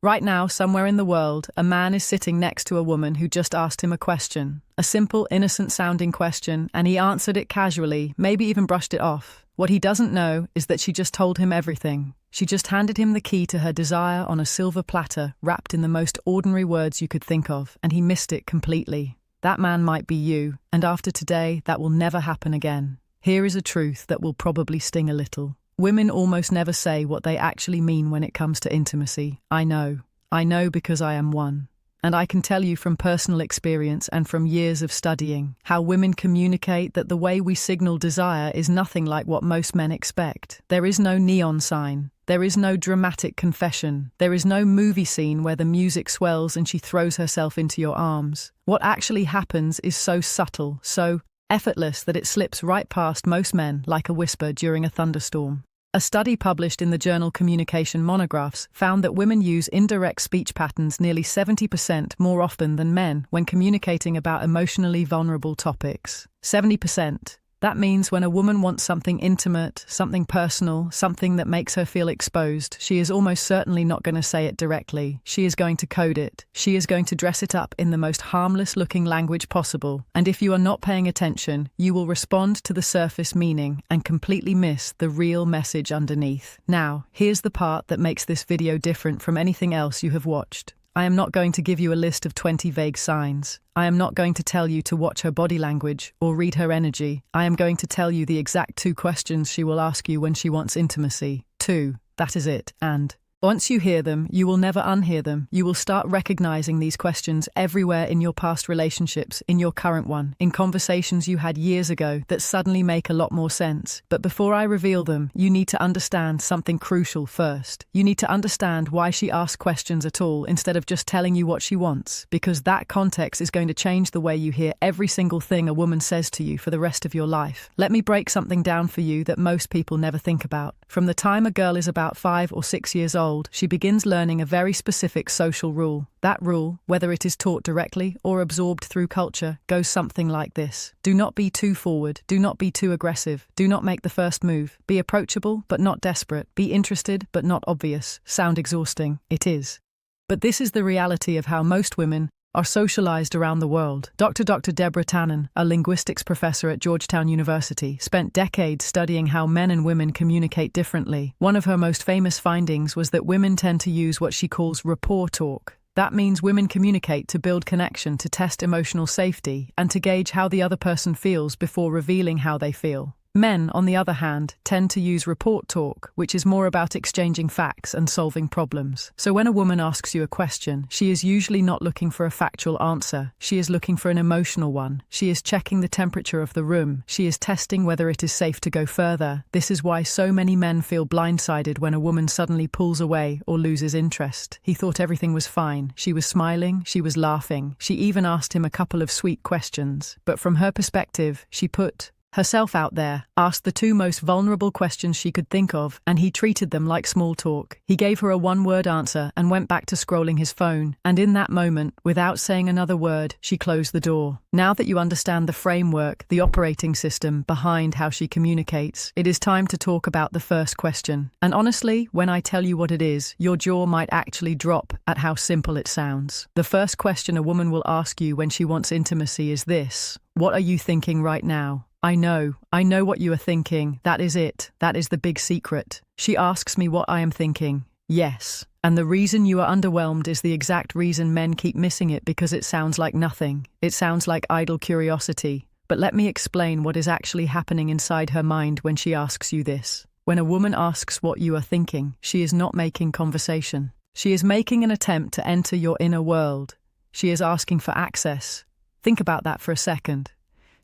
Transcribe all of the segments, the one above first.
Right now, somewhere in the world, a man is sitting next to a woman who just asked him a question. A simple, innocent-sounding question, and he answered it casually, maybe even brushed it off. What he doesn't know is that she just told him everything. She just handed him the key to her desire on a silver platter, wrapped in the most ordinary words you could think of, and he missed it completely. That man might be you, and after today, that will never happen again. Here is a truth that will probably sting a little. Women almost never say what they actually mean when it comes to intimacy. I know because I am one. And I can tell you from personal experience and from years of studying how women communicate that the way we signal desire is nothing like what most men expect. There is no neon sign. There is no dramatic confession. There is no movie scene where the music swells and she throws herself into your arms. What actually happens is so subtle, so effortless that it slips right past most men like a whisper during a thunderstorm. A study published in the journal Communication Monographs found that women use indirect speech patterns nearly 70% more often than men when communicating about emotionally vulnerable topics. 70%. That means when a woman wants something intimate, something personal, something that makes her feel exposed, she is almost certainly not going to say it directly. She is going to code it. She is going to dress it up in the most harmless-looking language possible. And if you are not paying attention, you will respond to the surface meaning and completely miss the real message underneath. Now, here's the part that makes this video different from anything else you have watched. I am not going to give you a list of 20 vague signs. I am not going to tell you to watch her body language or read her energy. I am going to tell you the exact 2 questions she will ask you when she wants intimacy. 2. That is it. And once you hear them, you will never unhear them. You will start recognizing these questions everywhere in your past relationships, in your current one, in conversations you had years ago that suddenly make a lot more sense. But before I reveal them, you need to understand something crucial first. You need to understand why she asks questions at all instead of just telling you what she wants, because that context is going to change the way you hear every single thing a woman says to you for the rest of your life. Let me break something down for you that most people never think about. From the time a girl is about 5 or 6 years old, she begins learning a very specific social rule. That rule, whether it is taught directly or absorbed through culture, goes something like this. Do not be too forward. Do not be too aggressive. Do not make the first move. Be approachable, but not desperate. Be interested, but not obvious. Sound exhausting? It is. But this is the reality of how most women are socialized around the world. Dr. Deborah Tannen, a linguistics professor at Georgetown University, spent decades studying how men and women communicate differently. One of her most famous findings was that women tend to use what she calls rapport talk. That means women communicate to build connection, to test emotional safety, and to gauge how the other person feels before revealing how they feel. Men, on the other hand, tend to use report talk, which is more about exchanging facts and solving problems. So when a woman asks you a question, she is usually not looking for a factual answer. She is looking for an emotional one. She is checking the temperature of the room. She is testing whether it is safe to go further. This is why so many men feel blindsided when a woman suddenly pulls away or loses interest. He thought everything was fine. She was smiling. She was laughing. She even asked him a couple of sweet questions. But from her perspective, she put herself out there, asked the 2 most vulnerable questions she could think of, and he treated them like small talk. He gave her a one-word answer and went back to scrolling his phone. And in that moment, without saying another word, she closed the door. Now that you understand the framework, the operating system behind how she communicates, it is time to talk about the first question. And honestly, when I tell you what it is, your jaw might actually drop at how simple it sounds. The first question a woman will ask you when she wants intimacy is this: what are you thinking right now? I know what you are thinking. That is it. That is the big secret. She asks me what I am thinking. Yes. And the reason you are underwhelmed is the exact reason men keep missing it, because it sounds like nothing. It sounds like idle curiosity. But let me explain what is actually happening inside her mind when she asks you this. When a woman asks what you are thinking, she is not making conversation. She is making an attempt to enter your inner world. She is asking for access. Think about that for a second.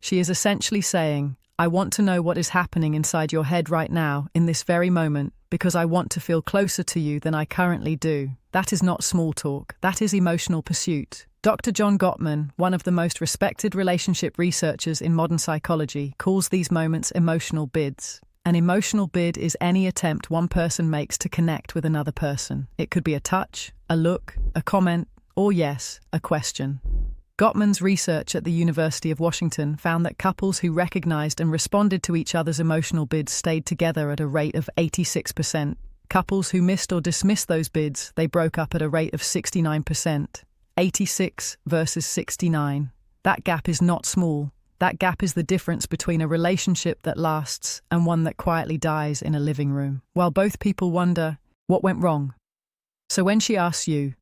She is essentially saying, I want to know what is happening inside your head right now, in this very moment, because I want to feel closer to you than I currently do. That is not small talk. That is emotional pursuit. Dr. John Gottman, one of the most respected relationship researchers in modern psychology, calls these moments emotional bids. An emotional bid is any attempt one person makes to connect with another person. It could be a touch, a look, a comment, or yes, a question. Gottman's research at the University of Washington found that couples who recognized and responded to each other's emotional bids stayed together at a rate of 86%. Couples who missed or dismissed those bids, they broke up at a rate of 69%. 86 versus 69. That gap is not small. That gap is the difference between a relationship that lasts and one that quietly dies in a living room, while both people wonder, what went wrong? So when she asks you,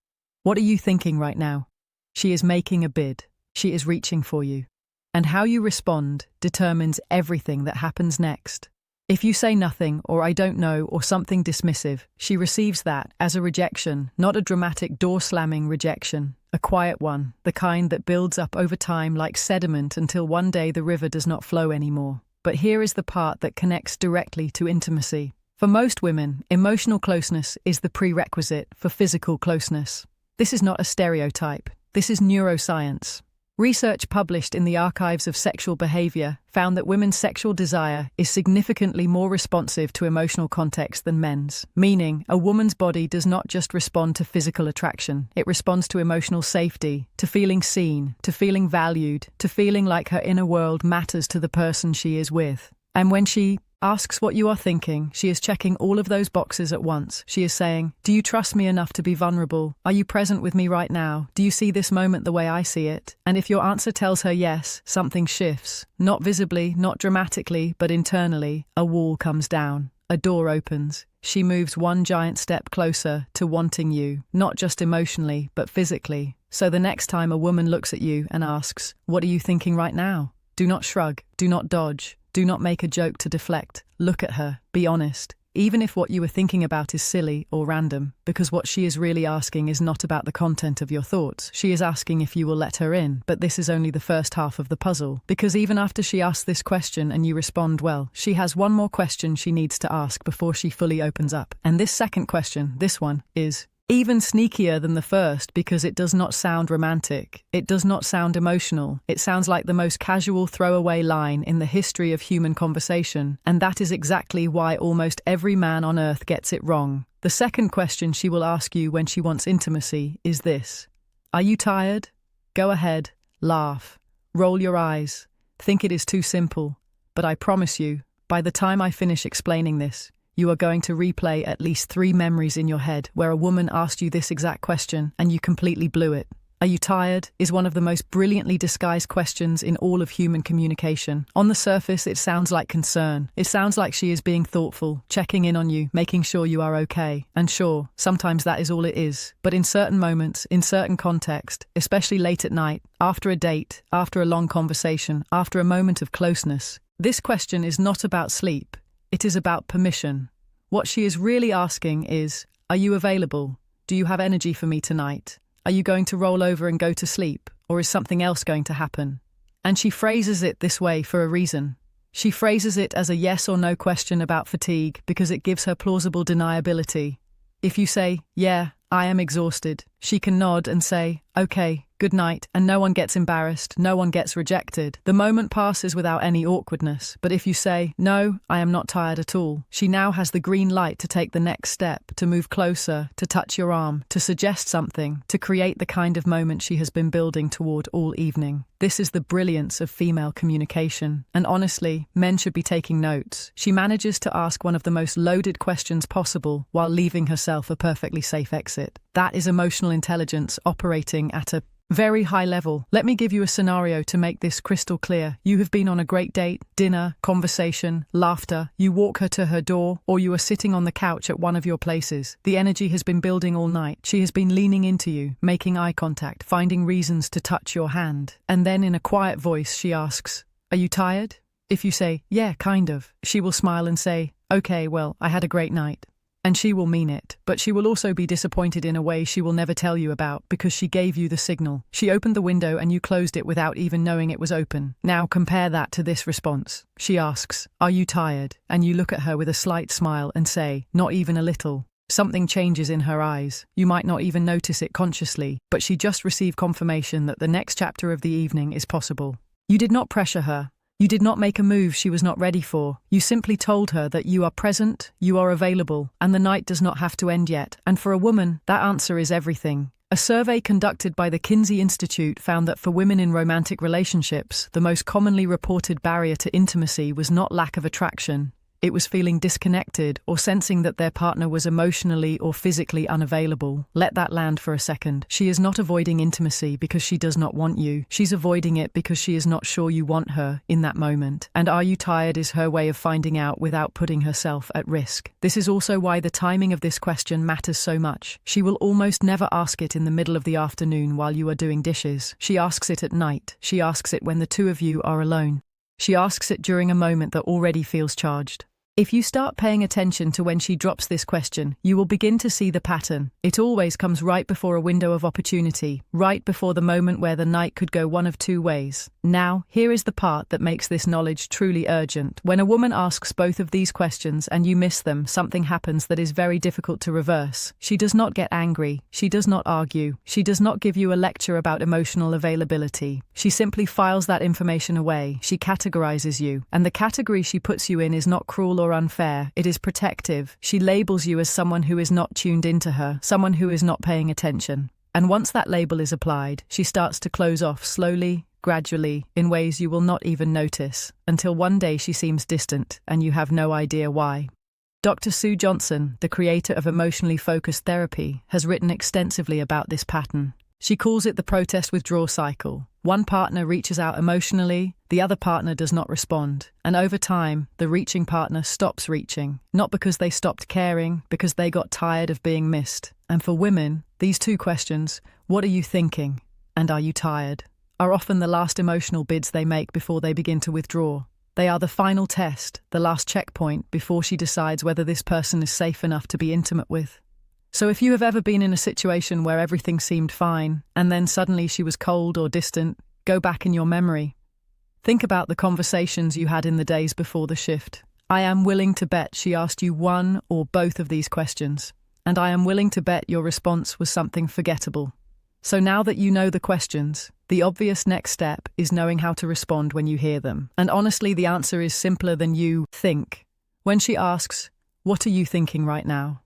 what are you thinking right now? She is making a bid. She is reaching for you. And how you respond determines everything that happens next. If you say nothing, or I don't know, or something dismissive, she receives that as a rejection, not a dramatic door-slamming rejection, a quiet one, the kind that builds up over time like sediment until one day the river does not flow anymore. But here is the part that connects directly to intimacy. For most women, emotional closeness is the prerequisite for physical closeness. This is not a stereotype. This is neuroscience. Research published in the Archives of Sexual Behavior found that women's sexual desire is significantly more responsive to emotional context than men's, meaning a woman's body does not just respond to physical attraction, it responds to emotional safety, to feeling seen, to feeling valued, to feeling like her inner world matters to the person she is with. And when she asks what you are thinking, she is checking all of those boxes at once. She is saying, do you trust me enough to be vulnerable? Are you present with me right now? Do you see this moment the way I see it? And if your answer tells her yes, something shifts. Not visibly, not dramatically, but internally. A wall comes down. A door opens. She moves one giant step closer to wanting you, not just emotionally, but physically. So the next time a woman looks at you and asks, what are you thinking right now? Do not shrug. Do not dodge. Do not make a joke to deflect. Look at her. Be honest. Even if what you were thinking about is silly or random, because what she is really asking is not about the content of your thoughts. She is asking if you will let her in, but this is only the first half of the puzzle. Because even after she asks this question and you respond well, she has one more question she needs to ask before she fully opens up. And this second question, this one, is even sneakier than the first because it does not sound romantic. It does not sound emotional. It sounds like the most casual throwaway line in the history of human conversation, and that is exactly why almost every man on earth gets it wrong. The second question she will ask you when she wants intimacy is this. Are you tired? Go ahead, laugh, roll your eyes, think it is too simple, but I promise you, by the time I finish explaining this, you are going to replay at least 3 memories in your head where a woman asked you this exact question and you completely blew it. Are you tired? Is one of the most brilliantly disguised questions in all of human communication. On the surface, it sounds like concern. It sounds like she is being thoughtful, checking in on you, making sure you are okay. And sure, sometimes that is all it is. But in certain moments, in certain context, especially late at night, after a date, after a long conversation, after a moment of closeness, this question is not about sleep. It is about permission. What she is really asking is, are you available? Do you have energy for me tonight? Are you going to roll over and go to sleep? Or is something else going to happen? And she phrases it this way for a reason. She phrases it as a yes or no question about fatigue because it gives her plausible deniability. If you say, yeah, I am exhausted, she can nod and say, okay, good night, and no one gets embarrassed, no one gets rejected. The moment passes without any awkwardness, but if you say, no, I am not tired at all, she now has the green light to take the next step, to move closer, to touch your arm, to suggest something, to create the kind of moment she has been building toward all evening. This is the brilliance of female communication, and honestly, men should be taking notes. She manages to ask one of the most loaded questions possible while leaving herself a perfectly safe exit. That is emotional intelligence operating at a very high level. Let me give you a scenario to make this crystal clear. You have been on a great date, dinner, conversation, laughter. You walk her to her door, or you are sitting on the couch at one of your places. The energy has been building all night. She has been leaning into you, making eye contact, finding reasons to touch your hand. And then in a quiet voice, she asks, are you tired? If you say, yeah, kind of, she will smile and say, okay, well, I had a great night. And she will mean it, but she will also be disappointed in a way she will never tell you about because she gave you the signal. She opened the window and you closed it without even knowing it was open. Now compare that to this response. She asks, are you tired? And you look at her with a slight smile and say, not even a little. Something changes in her eyes. You might not even notice it consciously, but she just received confirmation that the next chapter of the evening is possible. You did not pressure her. You did not make a move she was not ready for. You simply told her that you are present, you are available, and the night does not have to end yet. And for a woman, that answer is everything. A survey conducted by the Kinsey Institute found that for women in romantic relationships, the most commonly reported barrier to intimacy was not lack of attraction. It was feeling disconnected or sensing that their partner was emotionally or physically unavailable. Let that land for a second. She is not avoiding intimacy because she does not want you. She's avoiding it because she is not sure you want her in that moment. And are you tired is her way of finding out without putting herself at risk. This is also why the timing of this question matters so much. She will almost never ask it in the middle of the afternoon while you are doing dishes. She asks it at night. She asks it when the two of you are alone. She asks it during a moment that already feels charged. If you start paying attention to when she drops this question, you will begin to see the pattern. It always comes right before a window of opportunity, right before the moment where the night could go one of two ways. Now, here is the part that makes this knowledge truly urgent. When a woman asks both of these questions and you miss them, something happens that is very difficult to reverse. She does not get angry. She does not argue. She does not give you a lecture about emotional availability. She simply files that information away. She categorizes you. And the category she puts you in is not cruel or unfair. It is protective. She labels you as someone who is not tuned into her, someone who is not paying attention. And once that label is applied, she starts to close off slowly, gradually, in ways you will not even notice, until one day she seems distant and you have no idea why. Dr. Sue Johnson, the creator of emotionally focused therapy, has written extensively about this pattern. She calls it the protest withdrawal cycle. One partner reaches out emotionally, the other partner does not respond. And over time, the reaching partner stops reaching, not because they stopped caring, because they got tired of being missed. And for women, these two questions, what are you thinking and are you tired, are often the last emotional bids they make before they begin to withdraw. They are the final test, the last checkpoint before she decides whether this person is safe enough to be intimate with. So if you have ever been in a situation where everything seemed fine, and then suddenly she was cold or distant, go back in your memory. Think about the conversations you had in the days before the shift. I am willing to bet she asked you one or both of these questions, and I am willing to bet your response was something forgettable. So now that you know the questions, the obvious next step is knowing how to respond when you hear them. And honestly, the answer is simpler than you think. When she asks, "What are you thinking right now?"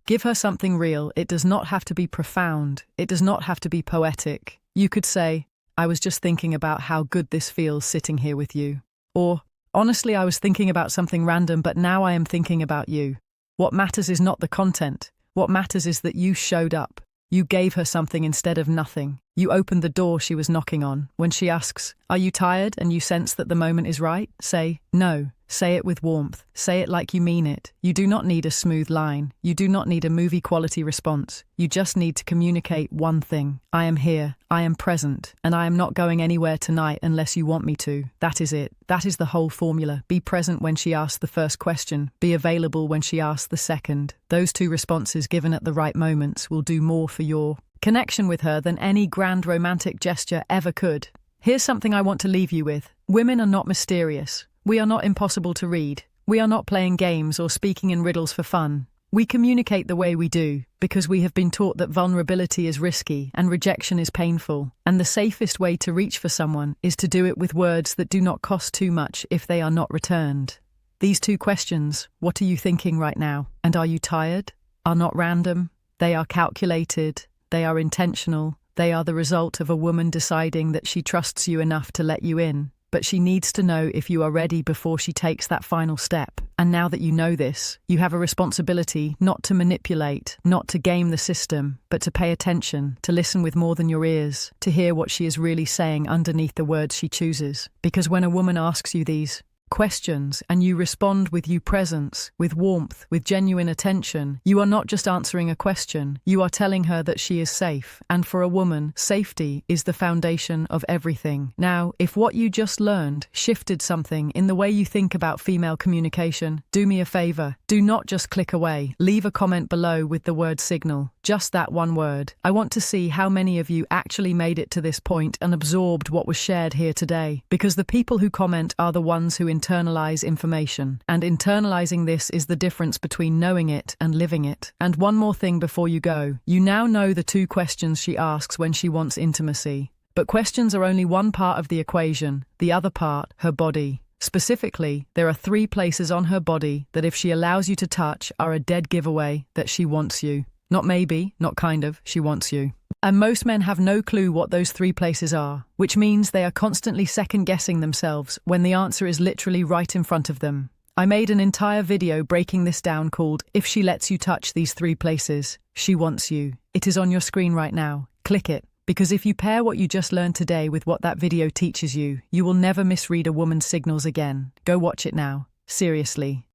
give her something real. It does not have to be profound. It does not have to be poetic. You could say, "I was just thinking about how good this feels sitting here with you." Or, "Honestly, I was thinking about something random, but now I am thinking about you." What matters is not the content. What matters is that you showed up. You gave her something instead of nothing. You opened the door she was knocking on. When she asks, "Are you tired?" and you sense that the moment is right, say, "No." Say it with warmth. Say it like you mean it. You do not need a smooth line. You do not need a movie-quality response. You just need to communicate one thing. I am here. I am present. And I am not going anywhere tonight unless you want me to. That is it. That is the whole formula. Be present when she asks the first question. Be available when she asks the second. Those two responses given at the right moments will do more for your connection with her than any grand romantic gesture ever could. Here's something I want to leave you with. Women are not mysterious. We are not impossible to read. We are not playing games or speaking in riddles for fun. We communicate the way we do because we have been taught that vulnerability is risky and rejection is painful, and the safest way to reach for someone is to do it with words that do not cost too much if they are not returned. These two questions, what are you thinking right now, and are you tired, are not random. They are calculated. They are intentional. They are the result of a woman deciding that she trusts you enough to let you in. But she needs to know if you are ready before she takes that final step. And now that you know this, you have a responsibility not to manipulate, not to game the system, but to pay attention, to listen with more than your ears, to hear what she is really saying underneath the words she chooses. Because when a woman asks you these questions and you respond with presence, with warmth, with genuine attention, you are not just answering a question, you are telling her that she is safe. And for a woman, safety is the foundation of everything. Now, if what you just learned shifted something in the way you think about female communication, do me a favor. Do not just click away. Leave a comment below with the word signal. Just that one word. I want to see how many of you actually made it to this point and absorbed what was shared here today. Because the people who comment are the ones who internalize information. And internalizing this is the difference between knowing it and living it. And one more thing before you go. You now know the two questions she asks when she wants intimacy. But questions are only one part of the equation. The other part, her body. Specifically, there are 3 places on her body that if she allows you to touch are a dead giveaway that she wants you. Not maybe, not kind of, she wants you. And most men have no clue what those 3 places are, which means they are constantly second-guessing themselves when the answer is literally right in front of them. I made an entire video breaking this down called If She Lets You Touch These 3 Places, She Wants You. It is on your screen right now. Click it, because if you pair what you just learned today with what that video teaches you, you will never misread a woman's signals again. Go watch it now. Seriously.